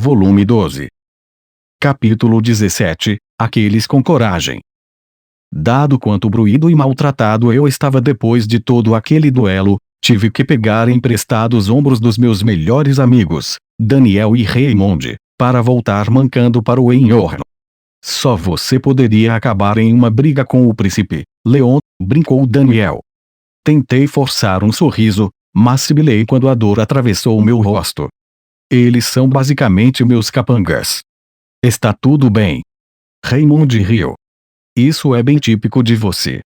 Volume 12. Capítulo 17. Aqueles com coragem. Dado quanto bruído e maltratado eu estava depois de todo aquele duelo, tive que pegar emprestado os ombros dos meus melhores amigos, Daniel e Raymond, para voltar mancando para o Enhorno. Só você poderia acabar em uma briga com o príncipe, Leon, brincou Daniel. Tentei forçar um sorriso, mas sibilei quando a dor atravessou meu rosto. Eles são basicamente meus capangas. Está tudo bem. Raymond riu. Isso é bem típico de você.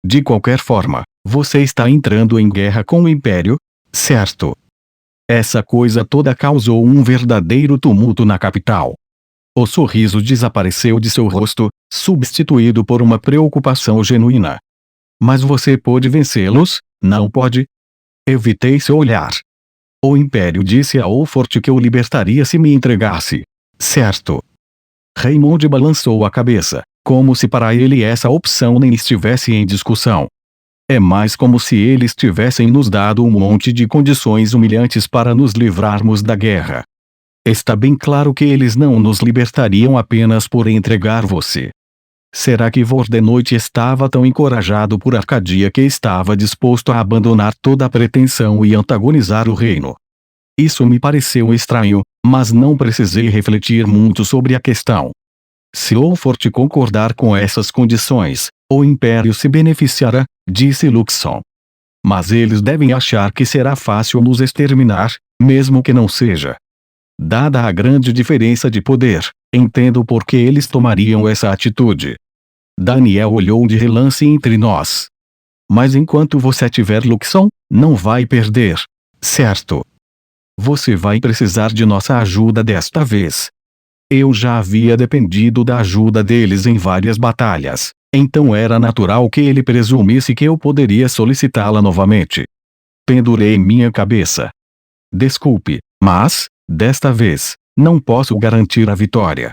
De qualquer forma, você está entrando em guerra com o Império, certo? Essa coisa toda causou um verdadeiro tumulto na capital. O sorriso desapareceu de seu rosto, substituído por uma preocupação genuína. Mas você pôde vencê-los, não pode? Evitei seu olhar. O Império disse a Wolfort que o libertaria se me entregasse. Certo. Raymond balançou a cabeça, como se para ele essa opção nem estivesse em discussão. É mais como se eles tivessem nos dado um monte de condições humilhantes para nos livrarmos da guerra. Está bem claro que eles não nos libertariam apenas por entregar você. Será que Vordenoite estava tão encorajado por Arcadia que estava disposto a abandonar toda a pretensão e antagonizar o reino? Isso me pareceu estranho, mas não precisei refletir muito sobre a questão. Se Wolfort concordar com essas condições, o Império se beneficiará, disse Luxon. Mas eles devem achar que será fácil nos exterminar, mesmo que não seja. Dada a grande diferença de poder, entendo por que eles tomariam essa atitude. Daniel olhou de relance entre nós. Mas enquanto você tiver Luxon, não vai perder, certo? Você vai precisar de nossa ajuda desta vez. Eu já havia dependido da ajuda deles em várias batalhas, então era natural que ele presumisse que eu poderia solicitá-la novamente. Pendurei minha cabeça. Desculpe, mas, desta vez, não posso garantir a vitória.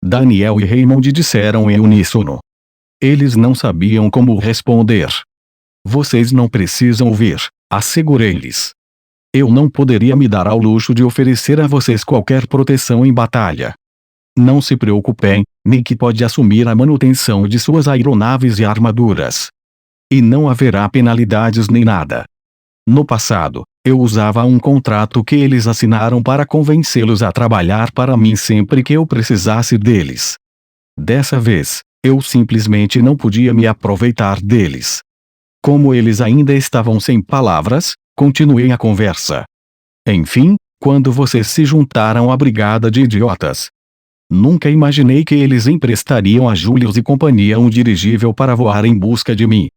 Daniel e Raymond disseram em uníssono. Eles não sabiam como responder. Vocês não precisam ouvir, assegurei-lhes. Eu não poderia me dar ao luxo de oferecer a vocês qualquer proteção em batalha. Não se preocupem, Nick pode assumir a manutenção de suas aeronaves e armaduras. E não haverá penalidades nem nada. No passado, eu usava um contrato que eles assinaram para convencê-los a trabalhar para mim sempre que eu precisasse deles. Dessa vez, eu simplesmente não podia me aproveitar deles. Como eles ainda estavam sem palavras, continuei a conversa. Enfim, quando vocês se juntaram à brigada de idiotas. Nunca imaginei que eles emprestariam a Julius e companhia um dirigível para voar em busca de mim.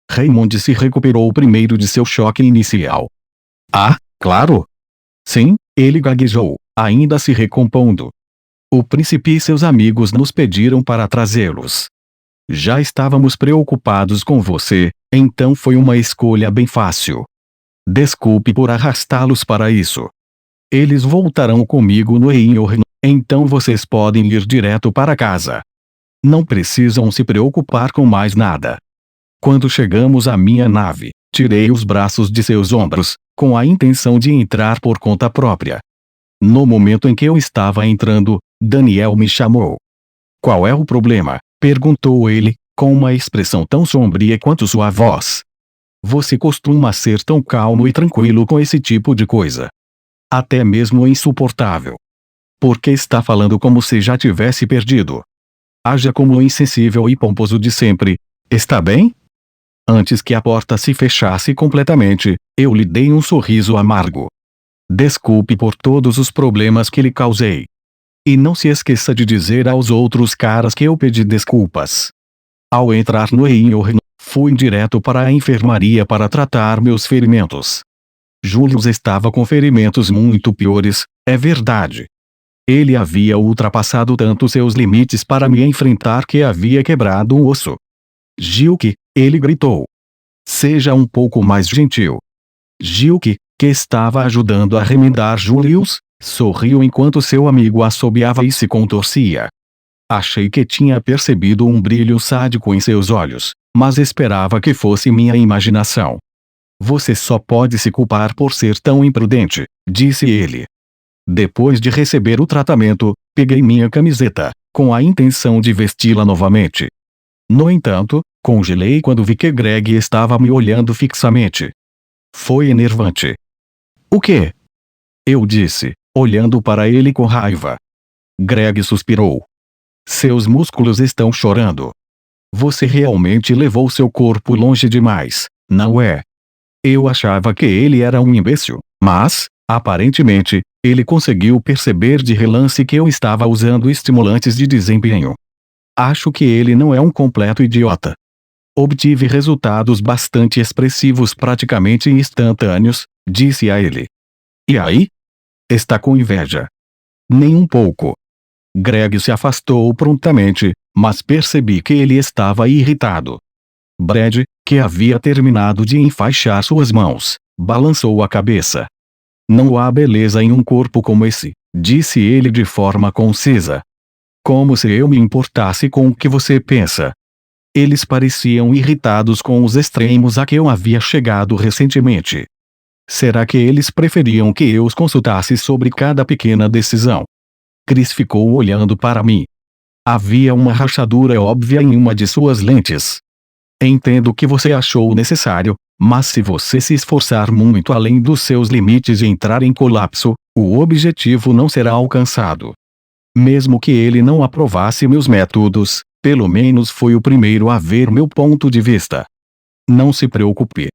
Raymond se recuperou primeiro de seu choque inicial. Ah, claro! Sim, ele gaguejou, ainda se recompondo. O príncipe e seus amigos nos pediram para trazê-los. Já estávamos preocupados com você, então foi uma escolha bem fácil. Desculpe por arrastá-los para isso. Eles voltarão comigo no Enhorno, então vocês podem ir direto para casa. Não precisam se preocupar com mais nada. Quando chegamos à minha nave, tirei os braços de seus ombros, com a intenção de entrar por conta própria. No momento em que eu estava entrando, Daniel me chamou. Qual é o problema? Perguntou ele, com uma expressão tão sombria quanto sua voz. Você costuma ser tão calmo e tranquilo com esse tipo de coisa. Até mesmo insuportável. Por que está falando como se já tivesse perdido? Haja como o insensível e pomposo de sempre, está bem? Antes que a porta se fechasse completamente, eu lhe dei um sorriso amargo. Desculpe por todos os problemas que lhe causei. E não se esqueça de dizer aos outros caras que eu pedi desculpas. Ao entrar no Enhorno, fui direto para a enfermaria para tratar meus ferimentos. Julius estava com ferimentos muito piores, é verdade. Ele havia ultrapassado tanto seus limites para me enfrentar que havia quebrado um osso. Gilk, ele gritou. Seja um pouco mais gentil. Gilk, que estava ajudando a remendar Julius, sorriu enquanto seu amigo assobiava e se contorcia. Achei que tinha percebido um brilho sádico em seus olhos, mas esperava que fosse minha imaginação. Você só pode se culpar por ser tão imprudente, disse ele. Depois de receber o tratamento, peguei minha camiseta, com a intenção de vesti-la novamente. No entanto, congelei quando vi que Greg estava me olhando fixamente. Foi enervante. O quê? Eu disse, olhando para ele com raiva. Greg suspirou. Seus músculos estão chorando. Você realmente levou seu corpo longe demais, não é? Eu achava que ele era um imbecil, mas, aparentemente, ele conseguiu perceber de relance que eu estava usando estimulantes de desempenho. Acho que ele não é um completo idiota. Obtive resultados bastante expressivos praticamente instantâneos, disse a ele. E aí? Está com inveja? Nem um pouco. Greg se afastou prontamente, mas percebi que ele estava irritado. Brad, que havia terminado de enfaixar suas mãos, balançou a cabeça. Não há beleza em um corpo como esse, disse ele de forma concisa. Como se eu me importasse com o que você pensa. Eles pareciam irritados com os extremos a que eu havia chegado recentemente. Será que eles preferiam que eu os consultasse sobre cada pequena decisão? Chris ficou olhando para mim. Havia uma rachadura óbvia em uma de suas lentes. Entendo que você achou necessário, mas se você se esforçar muito além dos seus limites e entrar em colapso, o objetivo não será alcançado. Mesmo que ele não aprovasse meus métodos, pelo menos foi o primeiro a ver meu ponto de vista. Não se preocupe.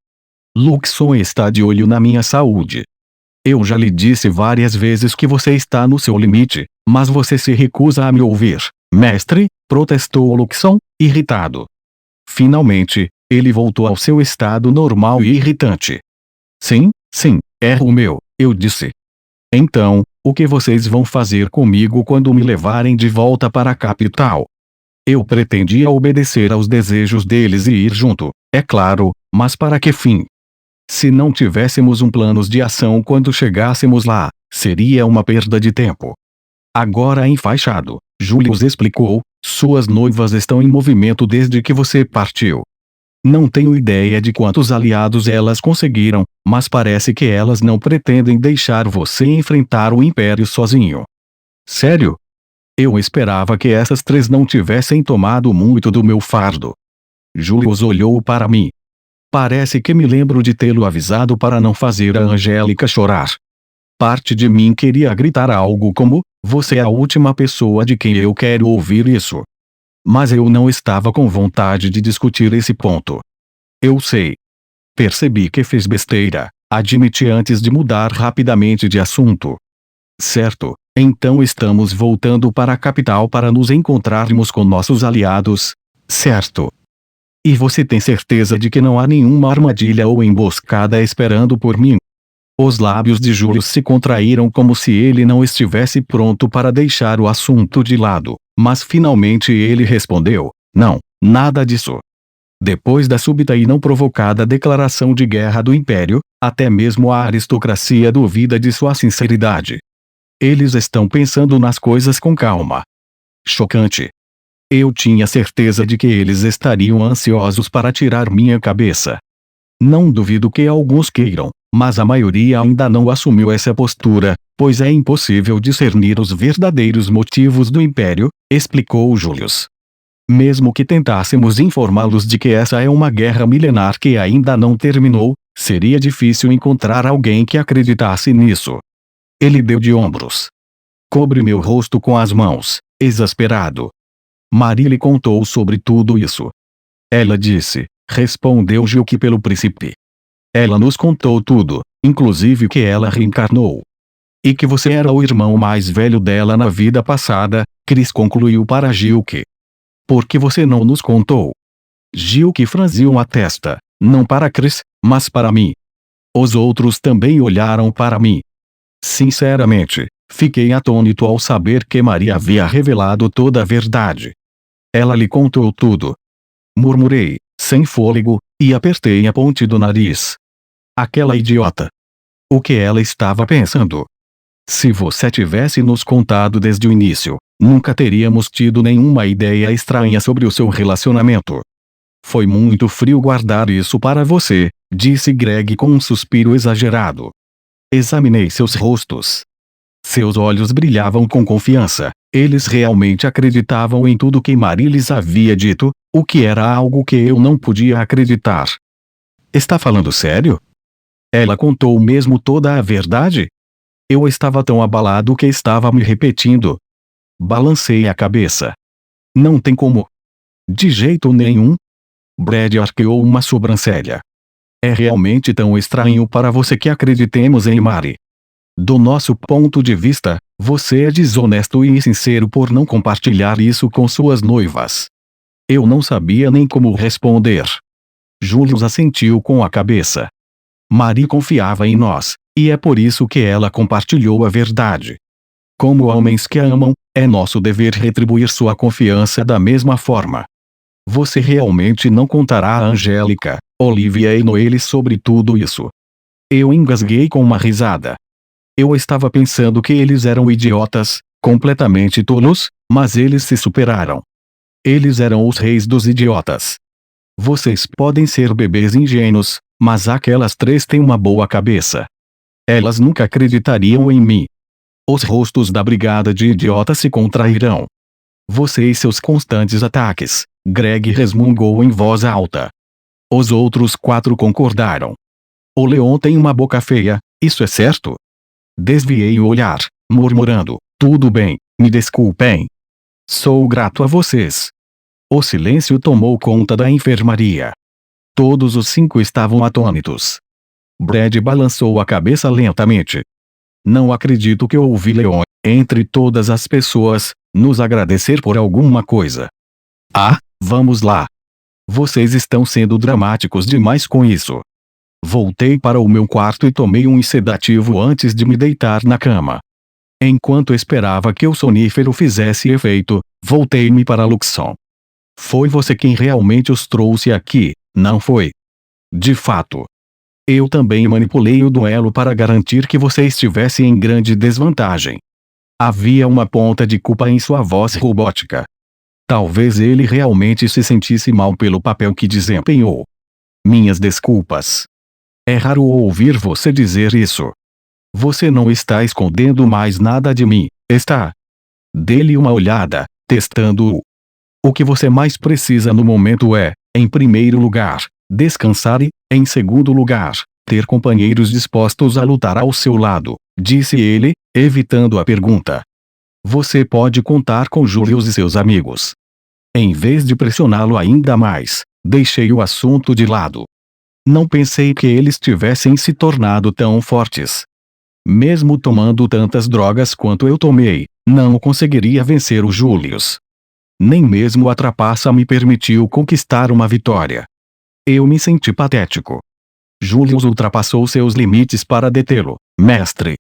Luxon está de olho na minha saúde. Eu já lhe disse várias vezes que você está no seu limite, mas você se recusa a me ouvir, mestre, protestou Luxon, irritado. Finalmente, ele voltou ao seu estado normal e irritante. Sim, erro meu, eu disse. Então, o que vocês vão fazer comigo quando me levarem de volta para a capital? Eu pretendia obedecer aos desejos deles e ir junto, é claro, mas para que fim? Se não tivéssemos um plano de ação quando chegássemos lá, seria uma perda de tempo. Agora enfaixado, Julius explicou, suas noivas estão em movimento desde que você partiu. Não tenho ideia de quantos aliados elas conseguiram, mas parece que elas não pretendem deixar você enfrentar o Império sozinho. Sério? Eu esperava que essas 3 não tivessem tomado muito do meu fardo. Julius olhou para mim. Parece que me lembro de tê-lo avisado para não fazer a Angélica chorar. Parte de mim queria gritar algo como, você é a última pessoa de quem eu quero ouvir isso. Mas eu não estava com vontade de discutir esse ponto. Eu sei. Percebi que fez besteira, admiti antes de mudar rapidamente de assunto. Certo, então estamos voltando para a capital para nos encontrarmos com nossos aliados, certo? E você tem certeza de que não há nenhuma armadilha ou emboscada esperando por mim? Os lábios de Julius se contraíram como se ele não estivesse pronto para deixar o assunto de lado, mas finalmente ele respondeu, não, nada disso. Depois da súbita e não provocada declaração de guerra do Império, até mesmo a aristocracia duvida de sua sinceridade. Eles estão pensando nas coisas com calma. Chocante. Eu tinha certeza de que eles estariam ansiosos para tirar minha cabeça. Não duvido que alguns queiram, mas a maioria ainda não assumiu essa postura, pois é impossível discernir os verdadeiros motivos do Império, explicou Julius. Mesmo que tentássemos informá-los de que essa é uma guerra milenar que ainda não terminou, seria difícil encontrar alguém que acreditasse nisso. Ele deu de ombros. Cobre meu rosto com as mãos, exasperado. Marie lhe contou sobre tudo isso. Ela disse, respondeu Gilque pelo príncipe. Ela nos contou tudo, inclusive que ela reencarnou. E que você era o irmão mais velho dela na vida passada, Chris concluiu para Gilque. Por que você não nos contou? Gilque franziu a testa, não para Chris, mas para mim. Os outros também olharam para mim. Sinceramente, fiquei atônito ao saber que Maria havia revelado toda a verdade. Ela lhe contou tudo. Murmurei, sem fôlego, e apertei a ponte do nariz. Aquela idiota. O que ela estava pensando? Se você tivesse nos contado desde o início, nunca teríamos tido nenhuma ideia estranha sobre o seu relacionamento. Foi muito frio guardar isso para você, disse Greg com um suspiro exagerado. Examinei seus rostos. Seus olhos brilhavam com confiança. Eles realmente acreditavam em tudo que Marie lhes havia dito, o que era algo que eu não podia acreditar. Está falando sério? Ela contou mesmo toda a verdade? Eu estava tão abalado que estava me repetindo. Balancei a cabeça. Não tem como. De jeito nenhum. Brad arqueou uma sobrancelha. É realmente tão estranho para você que acreditemos em Marie. Do nosso ponto de vista, você é desonesto e insincero por não compartilhar isso com suas noivas. Eu não sabia nem como responder. Julius assentiu com a cabeça. Marie confiava em nós, e é por isso que ela compartilhou a verdade. Como homens que a amam, é nosso dever retribuir sua confiança da mesma forma. Você realmente não contará a Angélica, Olivia e Noelle sobre tudo isso? Eu engasguei com uma risada. Eu estava pensando que eles eram idiotas, completamente tolos, mas eles se superaram. Eles eram os reis dos idiotas. Vocês podem ser bebês ingênuos, mas aquelas três têm uma boa cabeça. Elas nunca acreditariam em mim. Os rostos da brigada de idiotas se contrairão. Você e seus constantes ataques, Greg resmungou em voz alta. Os outros 4 concordaram. O Leon tem uma boca feia, isso é certo? Desviei o olhar, murmurando, tudo bem, me desculpem. Sou grato a vocês. O silêncio tomou conta da enfermaria. Todos os 5 estavam atônitos. Brad balançou a cabeça lentamente. Não acredito que ouvi Leon, entre todas as pessoas, nos agradecer por alguma coisa. Ah, vamos lá. Vocês estão sendo dramáticos demais com isso. Voltei para o meu quarto e tomei um sedativo antes de me deitar na cama. Enquanto esperava que o sonífero fizesse efeito, voltei-me para Luxon. Foi você quem realmente os trouxe aqui, não foi? De fato. Eu também manipulei o duelo para garantir que você estivesse em grande desvantagem. Havia uma ponta de culpa em sua voz robótica. Talvez ele realmente se sentisse mal pelo papel que desempenhou. Minhas desculpas. É raro ouvir você dizer isso. Você não está escondendo mais nada de mim, está? Dê-lhe uma olhada, testando-o. O que você mais precisa no momento é, em primeiro lugar, descansar e, em segundo lugar, ter companheiros dispostos a lutar ao seu lado, disse ele, evitando a pergunta. Você pode contar com Julius e seus amigos. Em vez de pressioná-lo ainda mais, deixei o assunto de lado. Não pensei que eles tivessem se tornado tão fortes. Mesmo tomando tantas drogas quanto eu tomei, não conseguiria vencer o Julius. Nem mesmo a trapaça me permitiu conquistar uma vitória. Eu me senti patético. Julius ultrapassou seus limites para detê-lo, mestre.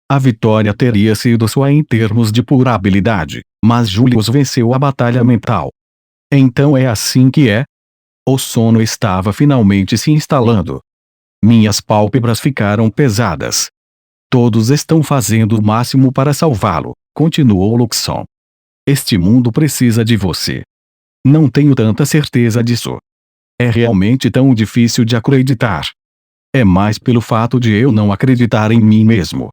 A vitória teria sido sua em termos de pura habilidade, mas Julius venceu a batalha mental. Então é assim que é? O sono estava finalmente se instalando. Minhas pálpebras ficaram pesadas. Todos estão fazendo o máximo para salvá-lo, continuou Luxon. Este mundo precisa de você. Não tenho tanta certeza disso. É realmente tão difícil de acreditar. É mais pelo fato de eu não acreditar em mim mesmo.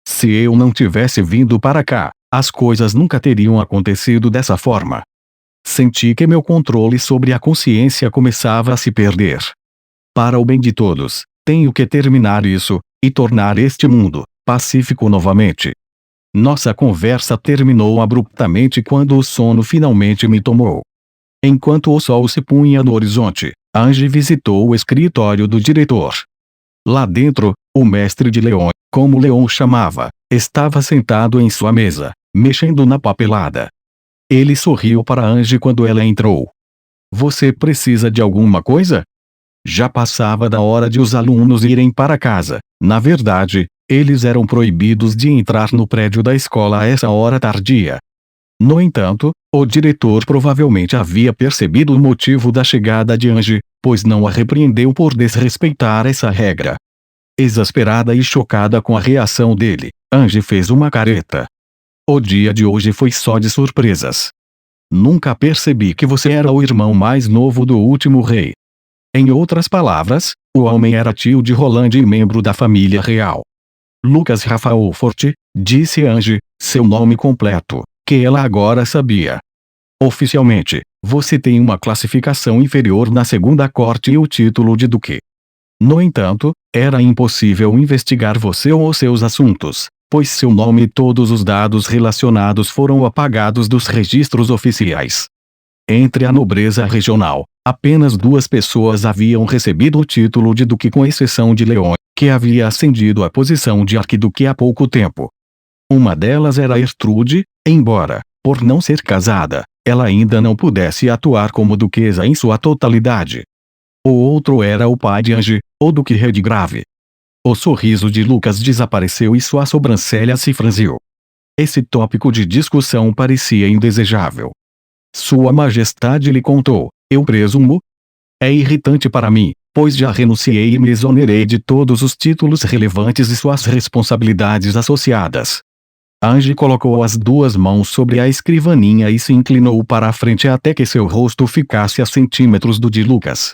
Se eu não tivesse vindo para cá, as coisas nunca teriam acontecido dessa forma. Senti que meu controle sobre a consciência começava a se perder. Para o bem de todos, tenho que terminar isso, e tornar este mundo pacífico novamente. Nossa conversa terminou abruptamente quando o sono finalmente me tomou. Enquanto o sol se punha no horizonte, Angie visitou o escritório do diretor. Lá dentro, o mestre de Leon, como Leon chamava, estava sentado em sua mesa, mexendo na papelada. Ele sorriu para Angie quando ela entrou. Você precisa de alguma coisa? Já passava da hora de os alunos irem para casa. Na verdade, eles eram proibidos de entrar no prédio da escola a essa hora tardia. No entanto, o diretor provavelmente havia percebido o motivo da chegada de Angie, pois não a repreendeu por desrespeitar essa regra. Exasperada e chocada com a reação dele, Angie fez uma careta. O dia de hoje foi só de surpresas. Nunca percebi que você era o irmão mais novo do último rei. Em outras palavras, o homem era tio de Roland e membro da família real. Lucas Rafael Forte, disse Ange, seu nome completo, que ela agora sabia. Oficialmente, você tem uma classificação inferior na segunda corte e o título de duque. No entanto, era impossível investigar você ou seus assuntos, pois seu nome e todos os dados relacionados foram apagados dos registros oficiais. Entre a nobreza regional, apenas 2 pessoas haviam recebido o título de duque com exceção de Leon, que havia ascendido à posição de arquiduque há pouco tempo. Uma delas era Ertrude, embora, por não ser casada, ela ainda não pudesse atuar como duquesa em sua totalidade. O outro era o pai de Ange, o duque Redgrave. O sorriso de Lucas desapareceu e sua sobrancelha se franziu. Esse tópico de discussão parecia indesejável. Sua Majestade lhe contou, eu presumo? É irritante para mim, pois já renunciei e me exonerei de todos os títulos relevantes e suas responsabilidades associadas. Ange colocou as 2 mãos sobre a escrivaninha e se inclinou para a frente até que seu rosto ficasse a centímetros do de Lucas.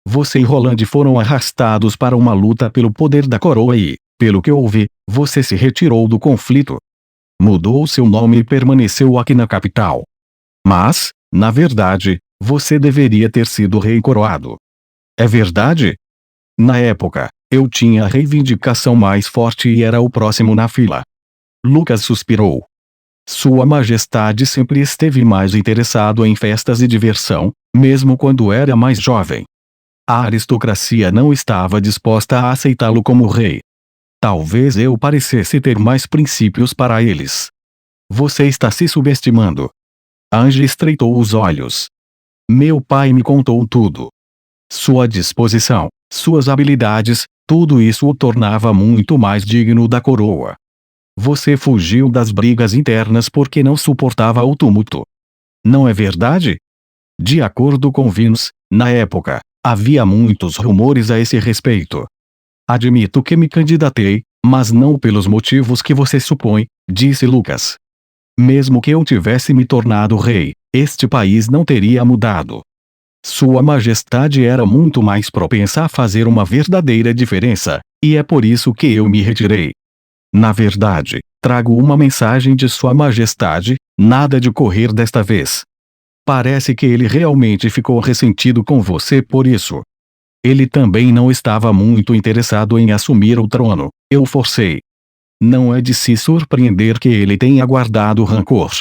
Você e Roland foram arrastados para uma luta pelo poder da coroa e, pelo que ouvi, você se retirou do conflito. Mudou seu nome e permaneceu aqui na capital. Mas, na verdade, você deveria ter sido rei coroado. É verdade? Na época, eu tinha a reivindicação mais forte e era o próximo na fila. Lucas suspirou. Sua Majestade sempre esteve mais interessado em festas e diversão, mesmo quando era mais jovem. A aristocracia não estava disposta a aceitá-lo como rei. Talvez eu parecesse ter mais princípios para eles. Você está se subestimando. Ange estreitou os olhos. Meu pai me contou tudo. Sua disposição, suas habilidades, tudo isso o tornava muito mais digno da coroa. Você fugiu das brigas internas porque não suportava o tumulto. Não é verdade? De acordo com Vince, na época, havia muitos rumores a esse respeito. Admito que me candidatei, mas não pelos motivos que você supõe, disse Lucas. Mesmo que eu tivesse me tornado rei, este país não teria mudado. Sua Majestade era muito mais propensa a fazer uma verdadeira diferença, e é por isso que eu me retirei. Na verdade, trago uma mensagem de Sua Majestade, nada de correr desta vez. Parece que ele realmente ficou ressentido com você por isso. Ele também não estava muito interessado em assumir o trono, eu forcei. Não é de se surpreender que ele tenha guardado rancor.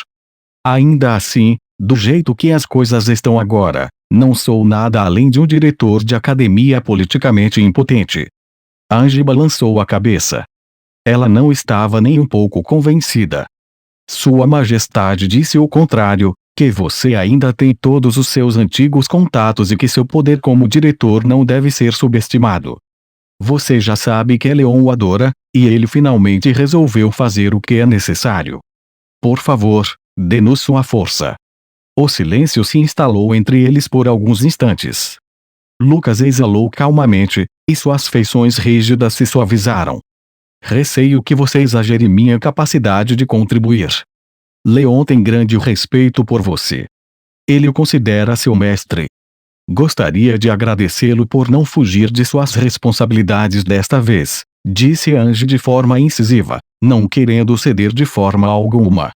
Ainda assim, do jeito que as coisas estão agora, não sou nada além de um diretor de academia politicamente impotente. Ange balançou a cabeça. Ela não estava nem um pouco convencida. Sua Majestade disse o contrário, que você ainda tem todos os seus antigos contatos e que seu poder como diretor não deve ser subestimado. Você já sabe que Leon o adora, e ele finalmente resolveu fazer o que é necessário. Por favor, dê-nos sua força. O silêncio se instalou entre eles por alguns instantes. Lucas exalou calmamente, e suas feições rígidas se suavizaram. Receio que você exagere minha capacidade de contribuir. Leon tem grande respeito por você. Ele o considera seu mestre. Gostaria de agradecê-lo por não fugir de suas responsabilidades desta vez, disse Ange de forma incisiva, não querendo ceder de forma alguma.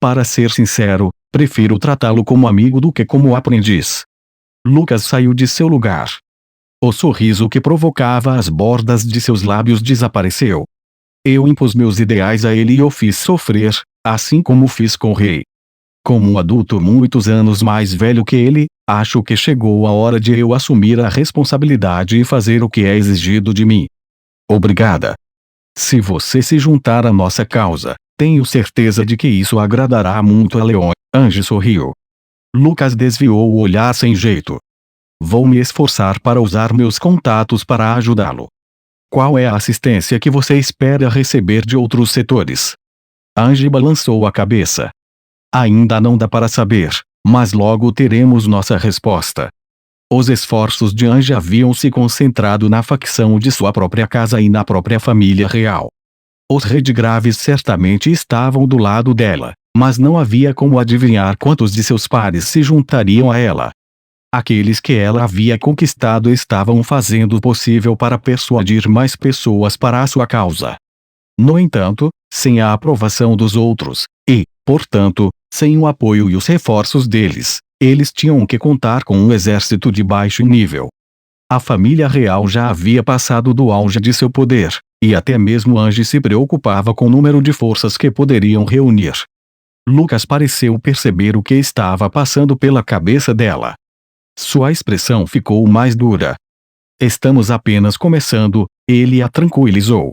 Para ser sincero, prefiro tratá-lo como amigo do que como aprendiz. Lucas saiu de seu lugar. O sorriso que provocava as bordas de seus lábios desapareceu. Eu impus meus ideais a ele e o fiz sofrer, assim como fiz com o rei. Como um adulto muitos anos mais velho que ele, acho que chegou a hora de eu assumir a responsabilidade e fazer o que é exigido de mim. Obrigada. Se você se juntar à nossa causa, tenho certeza de que isso agradará muito a Leon. Ange sorriu. Lucas desviou o olhar sem jeito. Vou me esforçar para usar meus contatos para ajudá-lo. Qual é a assistência que você espera receber de outros setores? Ange balançou a cabeça. Ainda não dá para saber, mas logo teremos nossa resposta. Os esforços de Ange haviam se concentrado na facção de sua própria casa e na própria família real. Os Redgraves certamente estavam do lado dela, mas não havia como adivinhar quantos de seus pares se juntariam a ela. Aqueles que ela havia conquistado estavam fazendo o possível para persuadir mais pessoas para a sua causa. No entanto, sem a aprovação dos outros, e, portanto, sem o apoio e os reforços deles, eles tinham que contar com um exército de baixo nível. A família real já havia passado do auge de seu poder, e até mesmo Angie se preocupava com o número de forças que poderiam reunir. Lucas pareceu perceber o que estava passando pela cabeça dela. Sua expressão ficou mais dura. Estamos apenas começando, ele a tranquilizou.